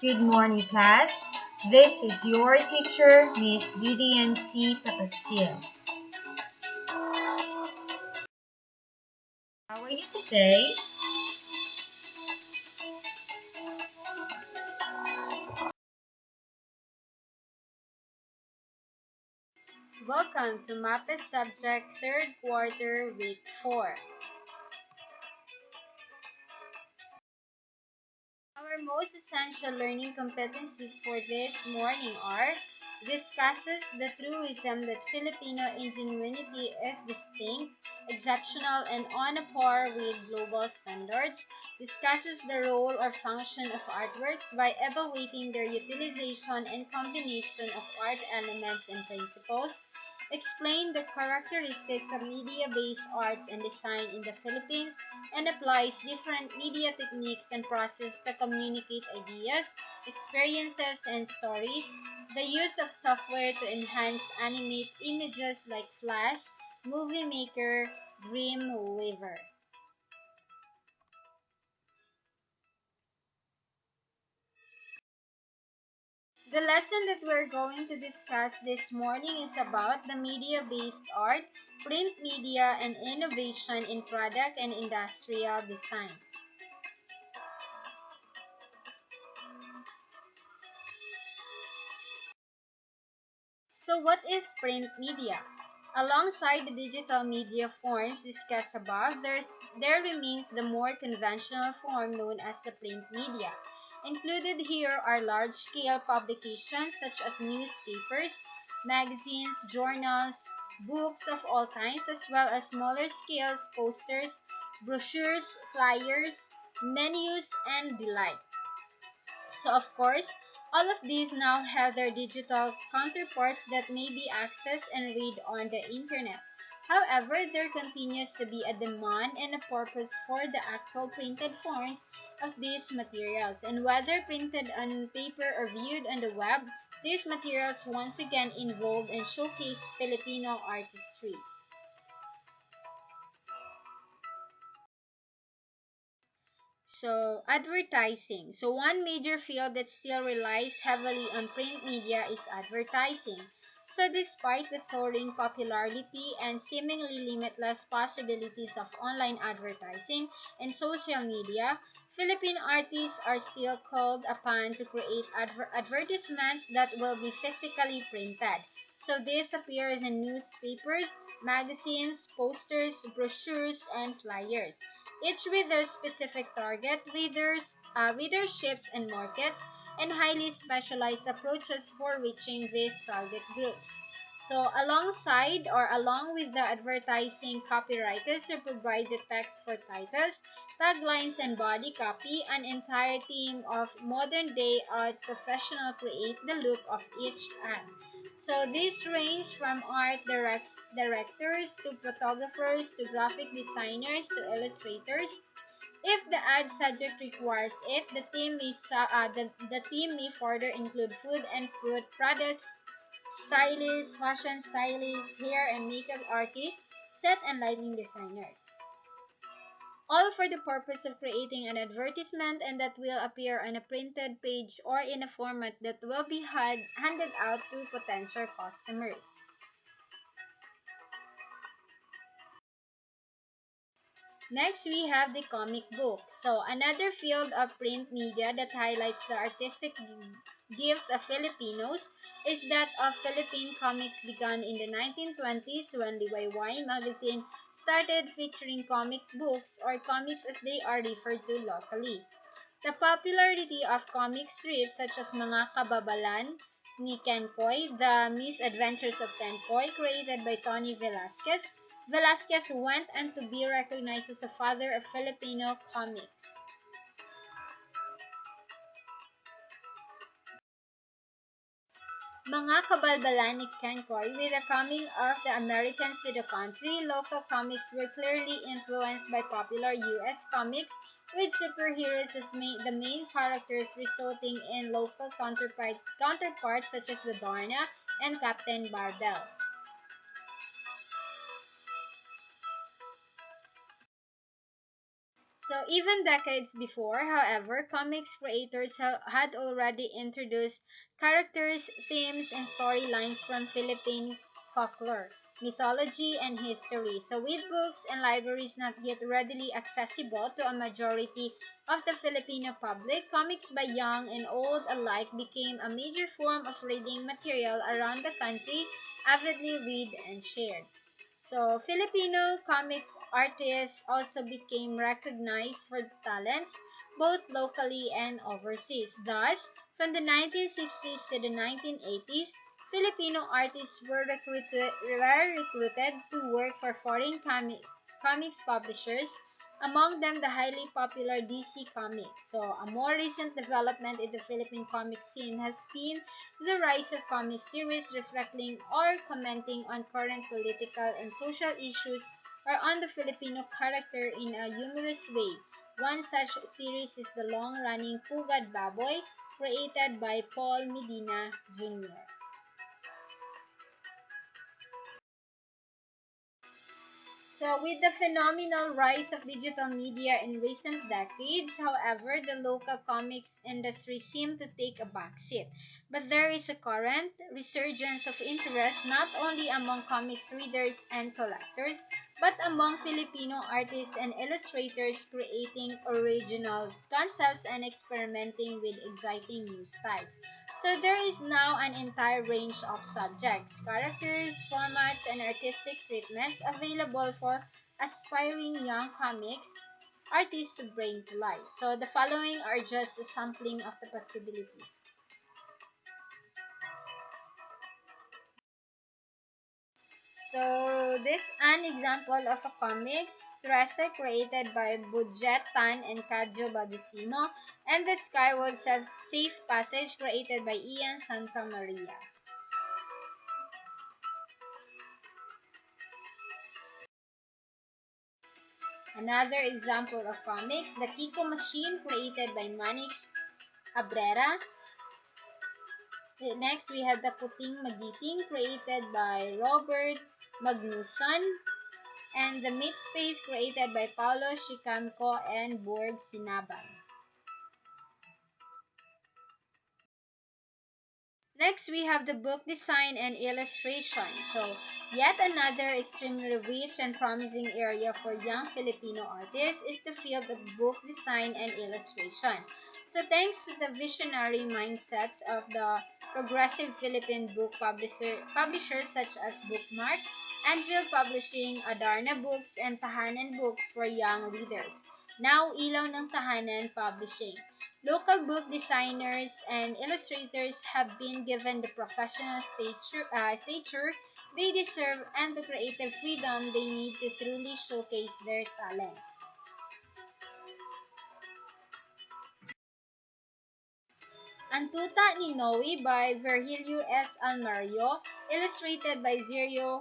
Good morning, class. This is your teacher, Miss Judy N.C. Patagsil. How are you today? Welcome to Mapeh Subject 3rd Quarter, Week 4. Our most essential learning competencies for this morning are discusses the truism that Filipino ingenuity is distinct, exceptional, and on a par with global standards, discusses the role or function of artworks by evaluating their utilization and combination of art elements and principles, explain the characteristics of media-based arts and design in the Philippines, and applies different media techniques and processes to communicate ideas, experiences, and stories, the use of software to enhance animate images like Flash, Movie Maker, Dreamweaver. The lesson that we're going to discuss this morning is about the media-based art, print media, and innovation in product and industrial design. So what is print media? Alongside the digital media forms discussed above, there remains the more conventional form known as the print media. Included here are large-scale publications such as newspapers, magazines, journals, books of all kinds, as well as smaller scales, posters, brochures, flyers, menus, and the like. So of course, all of these now have their digital counterparts that may be accessed and read on the internet. However, there continues to be a demand and a purpose for the actual printed forms of these materials, and whether printed on paper or viewed on the web, these materials once again involve and showcase Filipino artistry. So, advertising. So, one major field that still relies heavily on print media is advertising. So, despite the soaring popularity and seemingly limitless possibilities of online advertising and social media, Philippine artists are still called upon to create advertisements that will be physically printed. So, this appears in newspapers, magazines, posters, brochures, and flyers, each with their specific target, readerships and markets, and highly specialized approaches for reaching these target groups. So, alongside or along with the advertising copywriters who provide the text for titles, taglines, and body copy, an entire team of modern day art professionals create the look of each ad. So these range from directors to photographers to graphic designers to illustrators. If the ad subject requires it, the team may further include food and fruit products, stylists, fashion stylists, hair and makeup artists, set and lighting designers, all for the purpose of creating an advertisement and that will appear on a printed page or in a format that will be handed out to potential customers. Next, we have the comic book. So, another field of print media that highlights the artistic gifts of Filipinos is that of Philippine comics begun in the 1920s when Liwayway magazine started featuring comic books or comics as they are referred to locally. The popularity of comic strips such as Mga Kababalan ni Kenkoy, The Misadventures of Kenkoy, created by Tony Velasquez went on to be recognized as a father of Filipino comics. Mga Kabalbalan ni Kenkoy, with the coming of the Americans to the country, local comics were clearly influenced by popular U.S. comics, with superheroes as the main characters, resulting in local counterparts such as the Darna and Captain Barbell. So even decades before, however, comics creators had already introduced characters, themes, and storylines from Philippine folklore, mythology, and history. So with books and libraries not yet readily accessible to a majority of the Filipino public, comics by young and old alike became a major form of reading material around the country, avidly read and shared. So, Filipino comics artists also became recognized for talents both locally and overseas. Thus, from the 1960s to the 1980s, Filipino artists were recruited to work for foreign comics publishers, among them the highly popular DC Comics. So, a more recent development in the Philippine comic scene has been the rise of comic series reflecting or commenting on current political and social issues or on the Filipino character in a humorous way. One such series is the long-running Pugad Baboy, created by Paul Medina Jr. So, with the phenomenal rise of digital media in recent decades, however, the local comics industry seemed to take a backseat. But there is a current resurgence of interest not only among comics readers and collectors, but among Filipino artists and illustrators creating original concepts and experimenting with exciting new styles. So there is now an entire range of subjects, characters, formats, and artistic treatments available for aspiring young comics artists to bring to life. So the following are just a sampling of the possibilities. So this an example of a comics, Trece created by Budget Tan and Kadjo Bagisimo, and the Skyward Safe Passage created by Ian Santa Maria. Another example of comics, the Kiko Machine created by Manix Abrera. Next, we have the Puting Magiting created by Robert Magnuson. And the Meat Space created by Paulo Chicamco and Borg Sinaban. Next, we have the book design and illustration. So, yet another extremely rich and promising area for young Filipino artists is the field of book design and illustration. So, thanks to the visionary mindsets of the progressive Philippine book publishers such as Bookmark, Anvil Publishing, Adarna Books, and Tahanan Books for young readers. Now, Ilaw ng Tahanan Publishing. Local book designers and illustrators have been given the professional stature they deserve and the creative freedom they need to truly showcase their talents. Antuta ni Noe by Virgilio S. Almario, illustrated by Sergio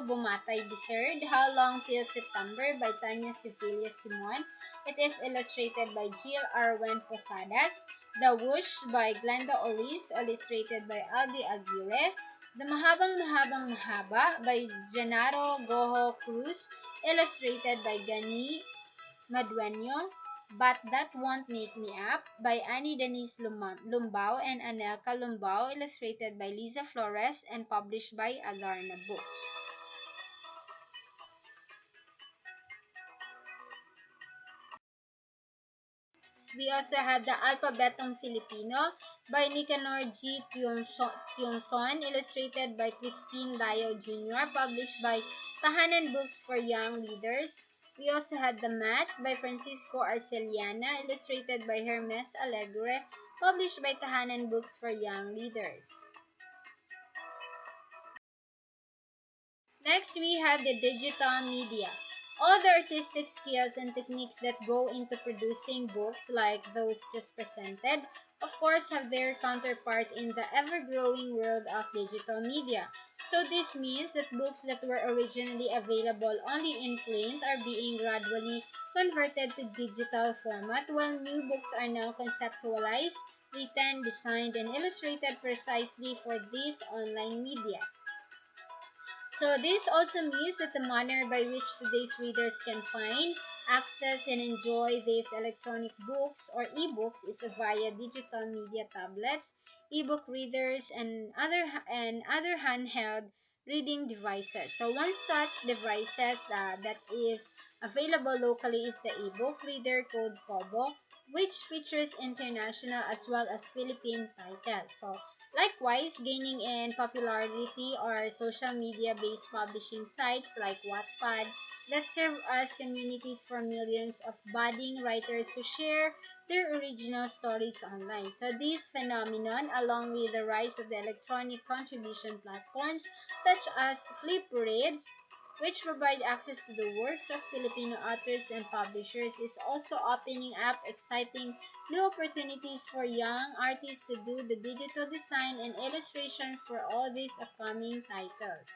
Bumatay III, How Long Till September by Tanya Cecilia Simon. It is illustrated by Jill Arwen Posadas. The Whoosh by Glenda Oris, illustrated by Aldi Aguirre. The Mahabang Mahabang Mahaba by Gennaro Goho Cruz, illustrated by Gani Madueño, But That Won't Make Me Up by Annie Denise Lumbao and Anelka Lumbao, illustrated by Liza Flores and published by Alarna Books. We also have the Alphabetum Filipino by Nicanor G. Tiongson, illustrated by Crispin Dayo Jr., published by Tahanan Books for Young Readers. We also had The Mats by Francisco Arceliana, illustrated by Hermes Alegre, published by Tahanan Books for Young Readers. Next, we have the digital media. All the artistic skills and techniques that go into producing books like those just presented, of course, have their counterpart in the ever-growing world of digital media. So this means that books that were originally available only in print are being gradually converted to digital format, while new books are now conceptualized, written, designed, and illustrated precisely for this online media. So this also means that the manner by which today's readers can find, access and enjoy these electronic books or ebooks is via digital media tablets, ebook readers, and other handheld reading devices. So one such devices that is available locally is the ebook reader called Kobo, which features international as well as Philippine titles. So likewise, gaining in popularity are social media-based publishing sites like Wattpad that serve as communities for millions of budding writers to share their original stories online. So this phenomenon, along with the rise of the electronic contribution platforms such as Flipgrid, which provide access to the works of Filipino authors and publishers, is also opening up exciting new opportunities for young artists to do the digital design and illustrations for all these upcoming titles.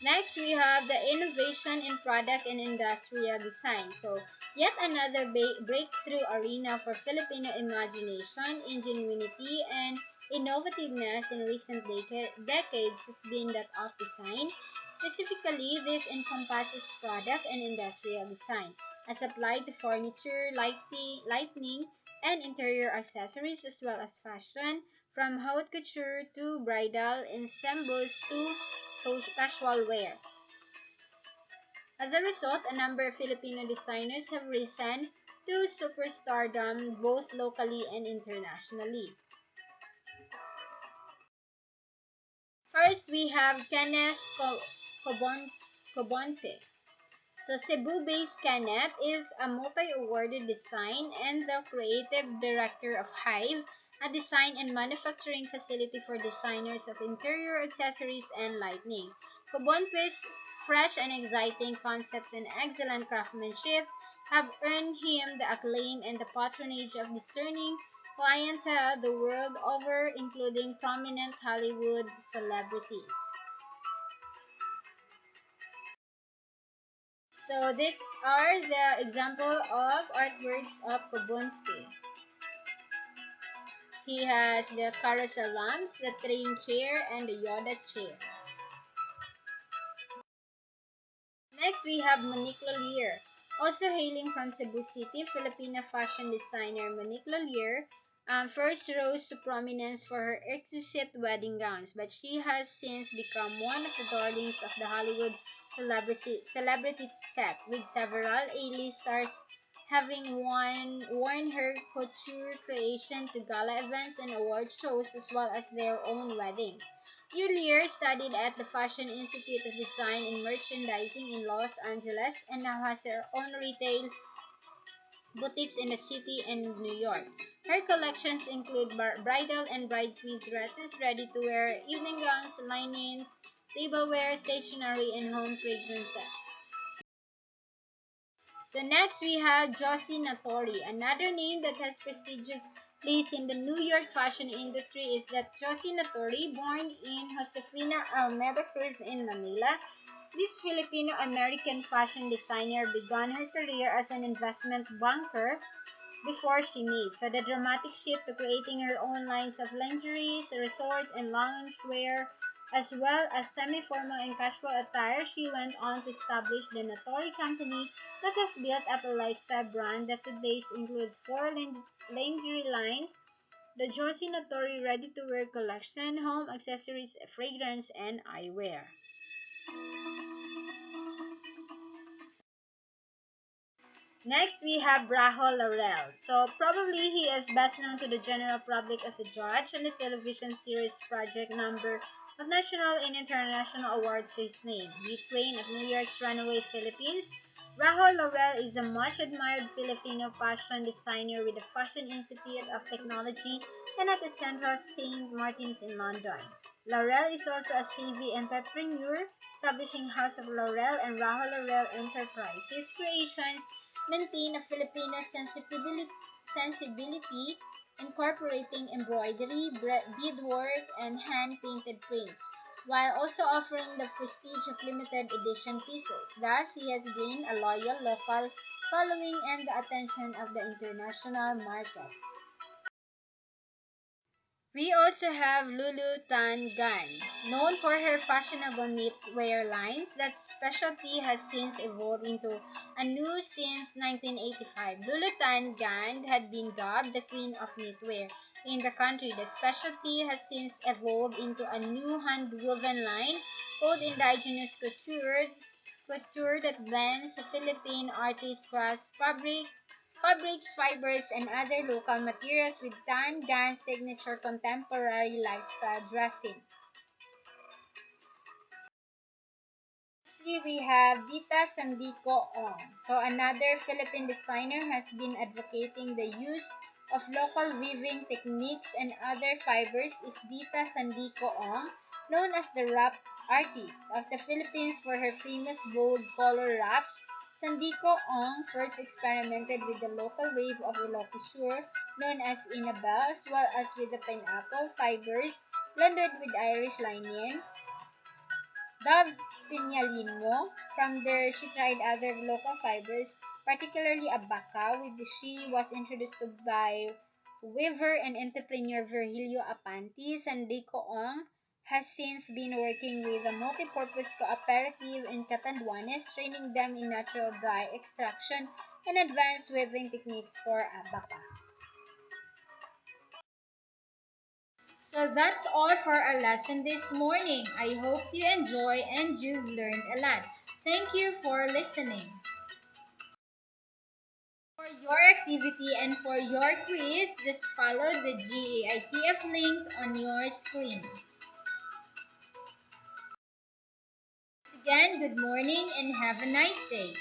Next, we have the innovation in product and industrial design. So, yet another breakthrough arena for Filipino imagination, ingenuity, and innovativeness in recent decades has been that of design. Specifically, this encompasses product and industrial design, as applied to furniture, lighting, and interior accessories, as well as fashion, from haute couture to bridal ensembles to casual wear. As a result, a number of Filipino designers have risen to superstardom both locally and internationally. First, we have Cobon- Cobonte. So Cebu-based Kenneth is a multi-awarded design and the creative director of Hive, a design and manufacturing facility for designers of interior accessories and lighting. Cobonquist's fresh and exciting concepts and excellent craftsmanship have earned him the acclaim and the patronage of discerning clientele the world over, including prominent Hollywood celebrities. So these are the example of artworks of Kobunski. He has the carousel lamps, the train chair, and the Yoda chair. Next, we have Monique Lear. Also hailing from Cebu City, Filipina fashion designer Monique Lear first rose to prominence for her exquisite wedding gowns, but she has since become one of the darlings of the Hollywood celebrity set, with several A-list stars having worn her couture creation to gala events and award shows as well as their own weddings. Lear studied at the Fashion Institute of Design and Merchandising in Los Angeles and now has her own retail boutiques in the city and New York. Her collections include bridal and bridesmaids dresses, ready-to-wear evening gowns, linens, tableware, stationery, and home fragrances. So next we have Josie Natori. Another name that has prestigious place in the New York fashion industry is that Josie Natori, born in Josefina Almeida Cruz in Manila. This Filipino-American fashion designer began her career as an investment banker before she made. So the dramatic shift to creating her own lines of lingerie, resort and loungewear, as well as semi-formal and casual attire, she went on to establish the Natori Company that has built up a lifestyle brand that today includes four lingerie lines, the Josie Natori ready-to-wear collection, home accessories, fragrance, and eyewear. Next, we have Rahul Laurel. So, probably he is best known to the general public as a judge on the television series Project Number of national and international awards to his name. He trained at New York's Runaway Philippines. Rahul Laurel is a much admired Filipino fashion designer with the Fashion Institute of Technology and at the Central St. Martin's in London. Laurel is also a savvy entrepreneur, establishing House of Laurel and Rahul Laurel Enterprise. His creations maintain a Filipino sensibility, incorporating embroidery, beadwork, and hand-painted prints, while also offering the prestige of limited edition pieces. Thus, he has gained a loyal local following and the attention of the international market. We also have Lulu Tan, known for her fashionable knitwear lines. That specialty has since evolved into a new since 1985. Lulu Tan had been dubbed the Queen of Knitwear in the country. The specialty has since evolved into a new hand-woven line called Indigenous couture that blends Philippine artist crafts, fabrics, fibers, and other local materials with Tan Gan's signature contemporary lifestyle dressing. Lastly, we have Vita Sandiko. So another Philippine designer has been advocating the use of local weaving techniques and other fibers is Vita Sandiko, known as the wrap artist of the Philippines for her famous bold color wraps. Sandiko Ong first experimented with the local wave of Ilocosur known as Inabel as well as with the pineapple fibers blended with Irish linen Dove Pinyalino. From there, she tried other local fibers, particularly abaca, which she was introduced to by weaver and entrepreneur Virgilio Apantis, and Deco Ong has since been working with a multi-purpose cooperative in Catanduanes, training them in natural dye extraction and advanced weaving techniques for abaca. So that's all for our lesson this morning. I hope you enjoy and you've learned a lot. Thank you for listening. For your activity and for your quiz, just follow the GAITF link on your screen. Once again, good morning and have a nice day.